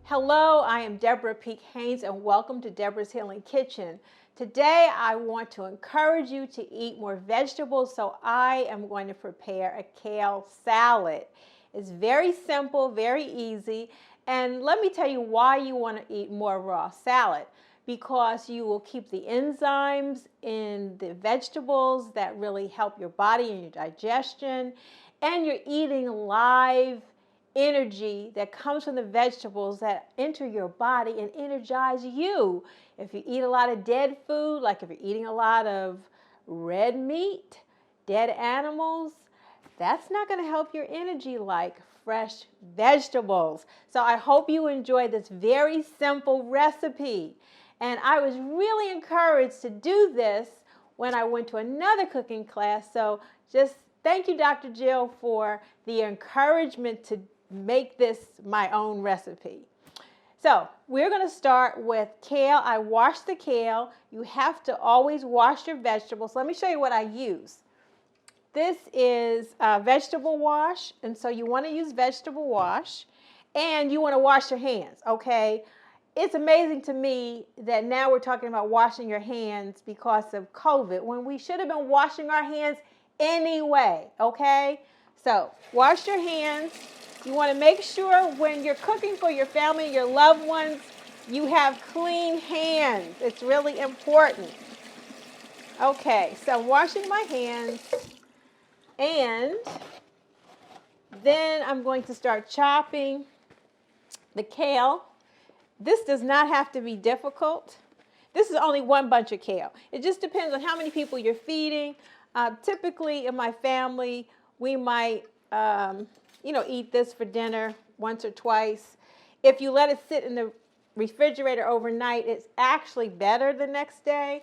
Hello, I am Deborah Peak Haynes and welcome to Deborah's Healing Kitchen. Today I want to encourage you to eat more vegetables, so I am going to prepare a kale salad. It's very simple, very easy, and let me tell you why you want to eat more raw salad. Because you will keep the enzymes in the vegetables that really help your body and your digestion, and you're eating live energy that comes from the vegetables that enter your body and energize you. If you eat a lot of dead food, like if you're eating a lot of red meat, dead animals, that's not going to help your energy like fresh vegetables. So I hope you enjoy this very simple recipe. And I was really encouraged to do this when I went to another cooking class. So just thank you, Dr. Jill, for the encouragement to make this my own recipe. So we're going to start with kale. I washed the kale. You have to always wash your vegetables. Let me show you what I use. This is vegetable wash, and so you want to use vegetable wash, and you want to wash your hands, okay? It's amazing to me that now we're talking about washing your hands because of COVID, when we should have been washing our hands anyway, okay? So wash your hands. You want to make sure when you're cooking for your family, your loved ones, you have clean hands. It's really important. Okay, so I'm washing my hands, and then I'm going to start chopping the kale. This does not have to be difficult. This is only one bunch of kale. It just depends on how many people you're feeding. Typically in my family, we might eat this for dinner once or twice. If you let it sit in the refrigerator overnight, it's actually better the next day.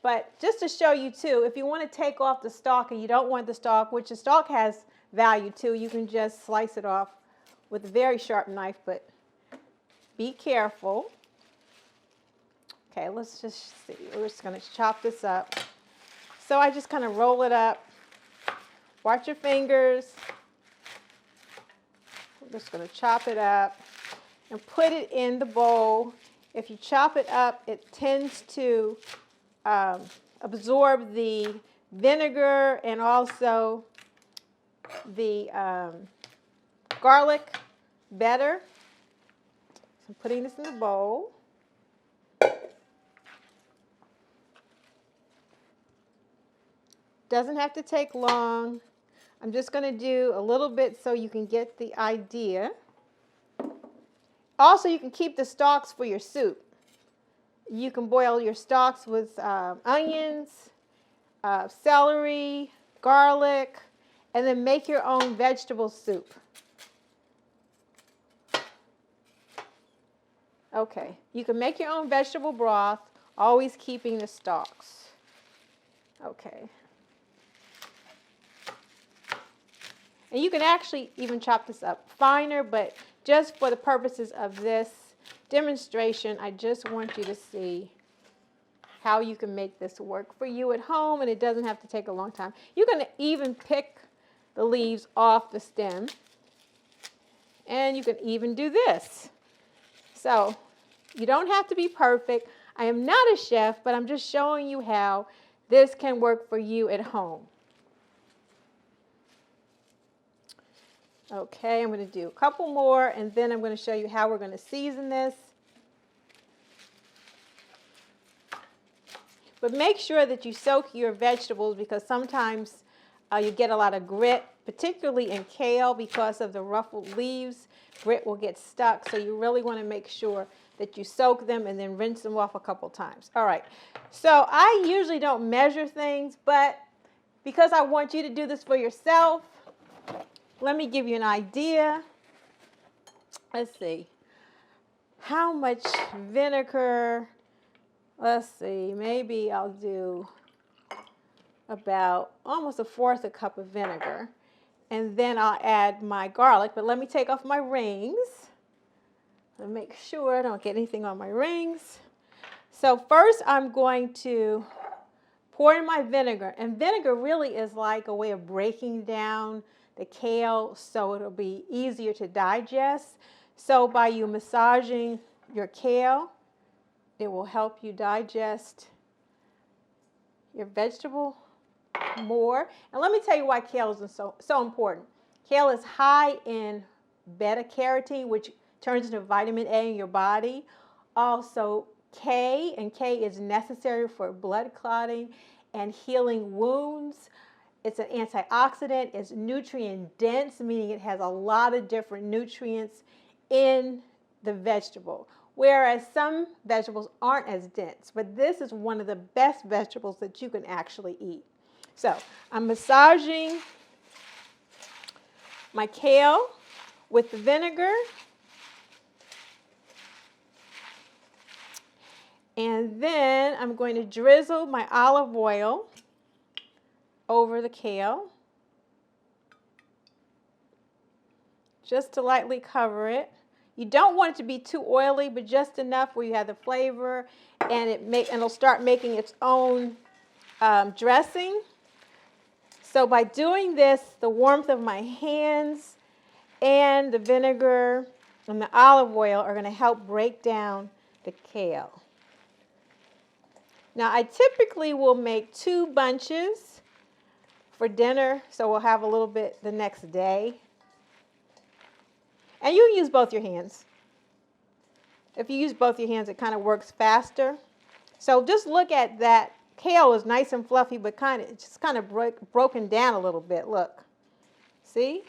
But just to show you too, if you want to take off the stalk and you don't want the stalk, which the stalk has value too, you can just slice it off with a very sharp knife, but be careful. Okay, let's just see. We're just going to chop this up. So I just kind of roll it up. Watch your fingers. I'm just going to chop it up and put it in the bowl. If you chop it up, it tends to absorb the vinegar and also the garlic better. So I'm putting this in the bowl. Doesn't have to take long. I'm just going to do a little bit so you can get the idea. Also, you can keep the stalks for your soup. You can boil your stalks with onions, celery, garlic, and then make your own vegetable soup. Okay, you can make your own vegetable broth, always keeping the stalks. Okay. And you can actually even chop this up finer, but just for the purposes of this demonstration, I just want you to see how you can make this work for you at home, and it doesn't have to take a long time. You can even pick the leaves off the stem, and you can even do this. So you don't have to be perfect. I am not a chef, but I'm just showing you how this can work for you at home. Okay, I'm going to do a couple more, and then I'm going to show you how we're going to season this. But make sure that you soak your vegetables, because sometimes you get a lot of grit, particularly in kale because of the ruffled leaves. Grit will get stuck, so you really want to make sure that you soak them and then rinse them off a couple times. All right, so I usually don't measure things, but because I want you to do this for yourself, let me give you an idea. Let's see. How much vinegar? Let's see. Maybe I'll do about almost 1/4 cup of vinegar. And then I'll add my garlic. But let me take off my rings and make sure I don't get anything on my rings. So first I'm going to pour in my vinegar. And vinegar really is like a way of breaking down the kale so it'll be easier to digest. So by you massaging your kale, it will help you digest your vegetable more. And let me tell you why kale is so important. Kale is high in beta carotene, which turns into vitamin A in your body. Also, K is necessary for blood clotting and healing wounds. It's an antioxidant. It's nutrient dense, meaning it has a lot of different nutrients in the vegetable. Whereas some vegetables aren't as dense, but this is one of the best vegetables that you can actually eat. So I'm massaging my kale with the vinegar. And then I'm going to drizzle my olive oil over the kale, just to lightly cover it. You don't want it to be too oily, but just enough where you have the flavor, and it'll start making its own dressing. So by doing this, the warmth of my hands and the vinegar and the olive oil are going to help break down the kale. Now, I typically will make 2 bunches for dinner, so we'll have a little bit the next day. And you can use both your hands. If you use both your hands, it kind of works faster. So just look at that. Kale is nice and fluffy, but it's kind of broken down a little bit. Look. See?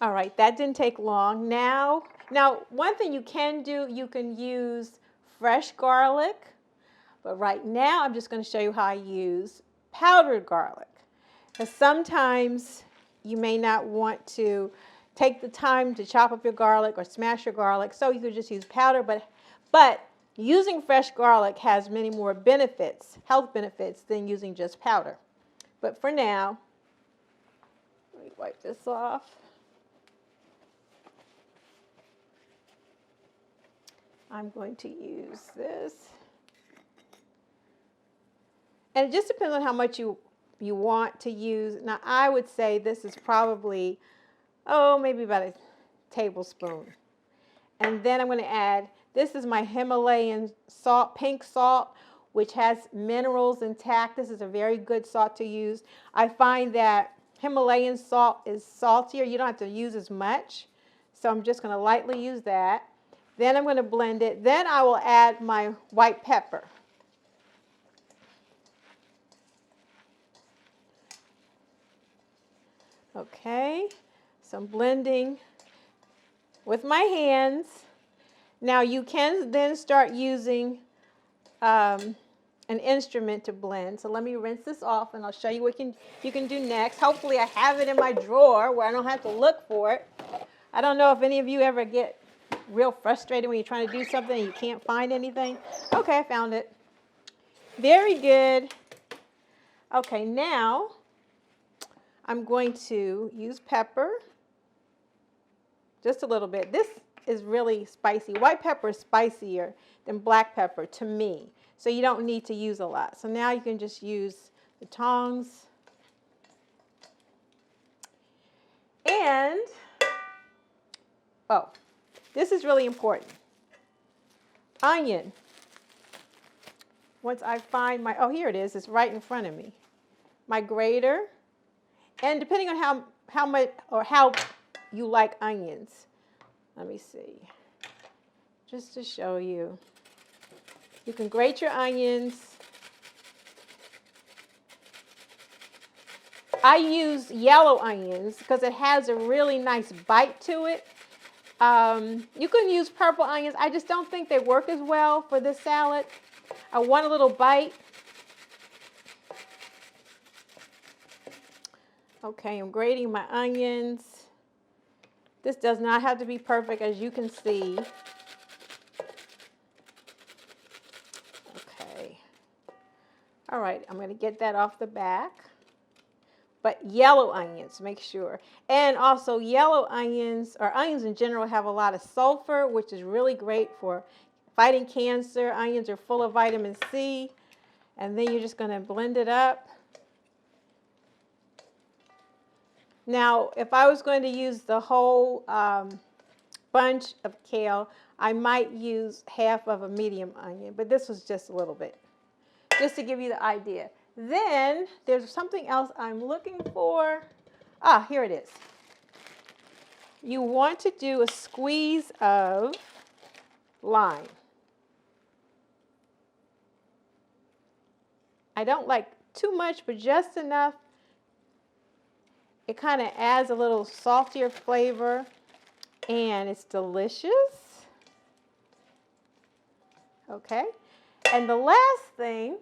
All right, that didn't take long. Now, one thing you can do, you can use fresh garlic. But right now, I'm just going to show you how I use powdered garlic. Because sometimes you may not want to take the time to chop up your garlic or smash your garlic, so you could just use powder. But using fresh garlic has many more benefits, health benefits, than using just powder. But for now, let me wipe this off. I'm going to use this. And it just depends on how much you want to use. Now, I would say this is probably, maybe about a tablespoon. And then I'm going to add, this is my Himalayan salt, pink salt, which has minerals intact. This is a very good salt to use. I find that Himalayan salt is saltier. You don't have to use as much. So I'm just going to lightly use that. Then I'm going to blend it. Then I will add my white pepper. Okay, so I'm blending with my hands. Now you can then start using an instrument to blend. So let me rinse this off and I'll show you what you can do next. Hopefully I have it in my drawer where I don't have to look for it. I don't know if any of you ever get real frustrated when you're trying to do something and you can't find anything. Okay, I found it. Very good. Okay, now I'm going to use pepper, just a little bit. This is really spicy. White pepper is spicier than black pepper to me, so you don't need to use a lot. So now you can just use the tongs. And, this is really important. Onion. Once I find here it is. It's right in front of me. My grater. And depending on how much or how you like onions, let me see. Just to show you, you can grate your onions. I use yellow onions because it has a really nice bite to it. You can use purple onions. I just don't think they work as well for this salad. I want a little bite. Okay, I'm grating my onions. This does not have to be perfect, as you can see. Okay. All right, I'm going to get that off the back. But yellow onions, make sure. And also yellow onions, or onions in general, have a lot of sulfur, which is really great for fighting cancer. Onions are full of vitamin C. And then you're just going to blend it up. Now, if I was going to use the whole bunch of kale, I might use half of a medium onion, but this was just a little bit, just to give you the idea. Then there's something else I'm looking for. Ah, here it is. You want to do a squeeze of lime. I don't like too much, but just enough. It kind of adds a little saltier flavor, and it's delicious. Okay, and the last thing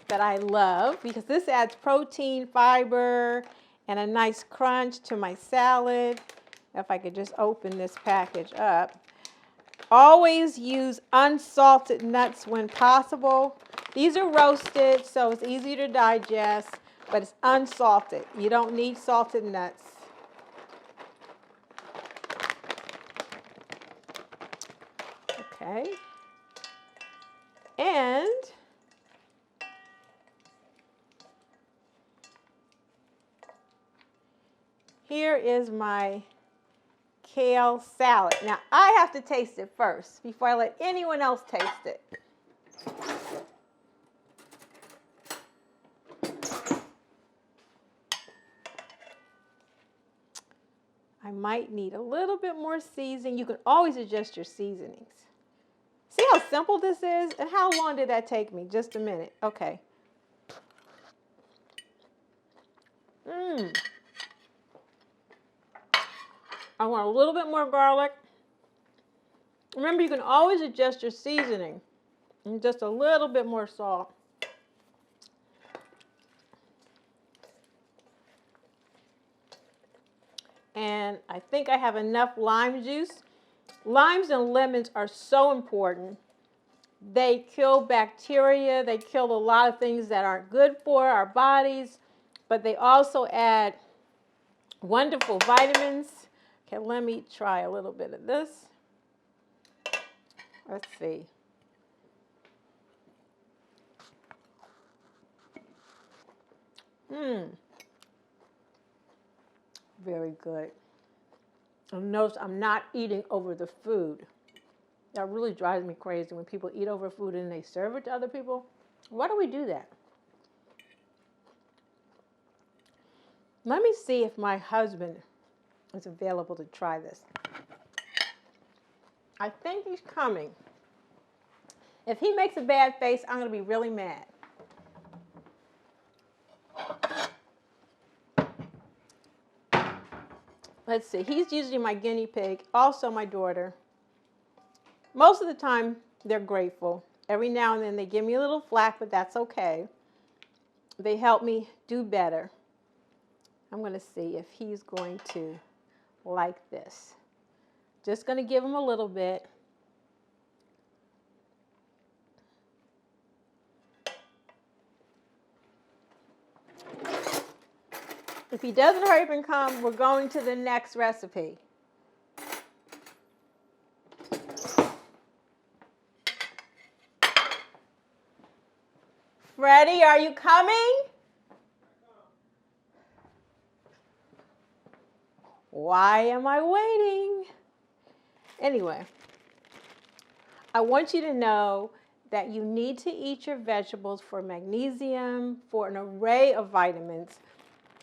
that I love, because this adds protein, fiber, and a nice crunch to my salad. If I could just open this package up. Always use unsalted nuts when possible. These are roasted, so it's easy to digest, but it's unsalted. You don't need salted nuts. Okay. And here is my kale salad. Now, I have to taste it first before I let anyone else taste it. I might need a little bit more seasoning. You can always adjust your seasonings. See how simple this is? And how long did that take me? Just a minute. Okay. I want a little bit more garlic. Remember, you can always adjust your seasoning. And just a little bit more salt. And I think I have enough lime juice. Limes and lemons are so important. They kill bacteria. They kill a lot of things that aren't good for our bodies. But they also add wonderful vitamins. Okay, let me try a little bit of this. Let's see. Very good. And notice I'm not eating over the food. That really drives me crazy when people eat over food and they serve it to other people. Why do we do that? Let me see if my husband is available to try this. I think he's coming. If he makes a bad face, I'm going to be really mad. Let's see. He's usually my guinea pig, also my daughter. Most of the time, they're grateful. Every now and then, they give me a little flack, but that's okay. They help me do better. I'm going to see if he's going to like this. Just going to give him a little bit. If he doesn't hurry up and come, we're going to the next recipe. Freddie, are you coming? Why am I waiting? Anyway, I want you to know that you need to eat your vegetables for magnesium, for an array of vitamins.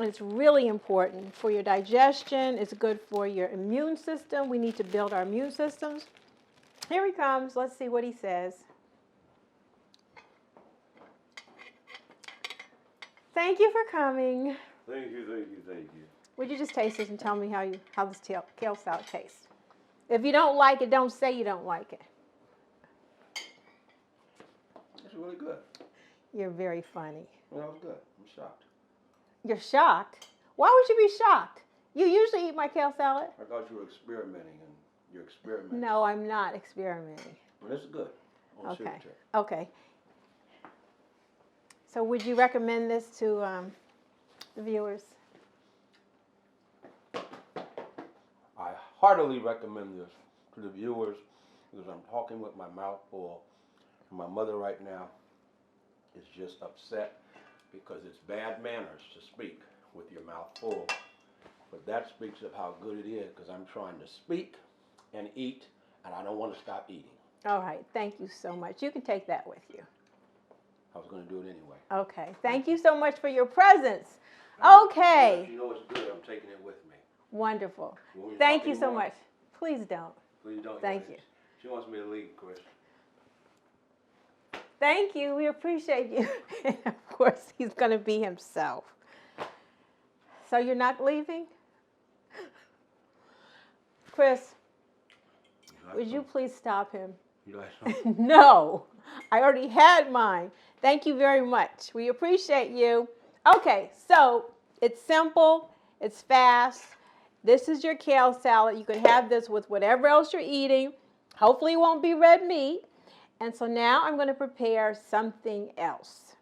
It's really important for your digestion. It's good for your immune system. We need to build our immune systems. Here he comes. Let's see what he says. Thank you for coming. Thank you, thank you, thank you. Would you just taste this and tell me how this kale salad tastes? If you don't like it, don't say you don't like it. It's really good. You're very funny. Well, that was good. I'm shocked. You're shocked? Why would you be shocked? You usually eat my kale salad. I thought you were experimenting, and you're experimenting. No, I'm not experimenting. Well, this is good. Okay. Okay. So would you recommend this to the viewers? I heartily recommend this to the viewers because I'm talking with my mouth full. And my mother right now is just upset because it's bad manners to speak with your mouth full. But that speaks of how good it is, because I'm trying to speak and eat, and I don't want to stop eating. All right, thank you so much. You can take that with you. I was going to do it anyway. Okay, thank you so much for your presence. Okay. If you know it's good, I'm taking it with me. Wonderful. You want me to Thank talk you so anymore? much. Please don't. Please don't. Thank you. She wants me to leave, Chris. Thank you. We appreciate you. And of course, he's going to be himself. So you're not leaving? Chris, would you please stop him? You like something? No, I already had mine. Thank you very much. We appreciate you. Okay, so it's simple, it's fast. This is your kale salad. You can have this with whatever else you're eating. Hopefully it won't be red meat. And so now I'm going to prepare something else.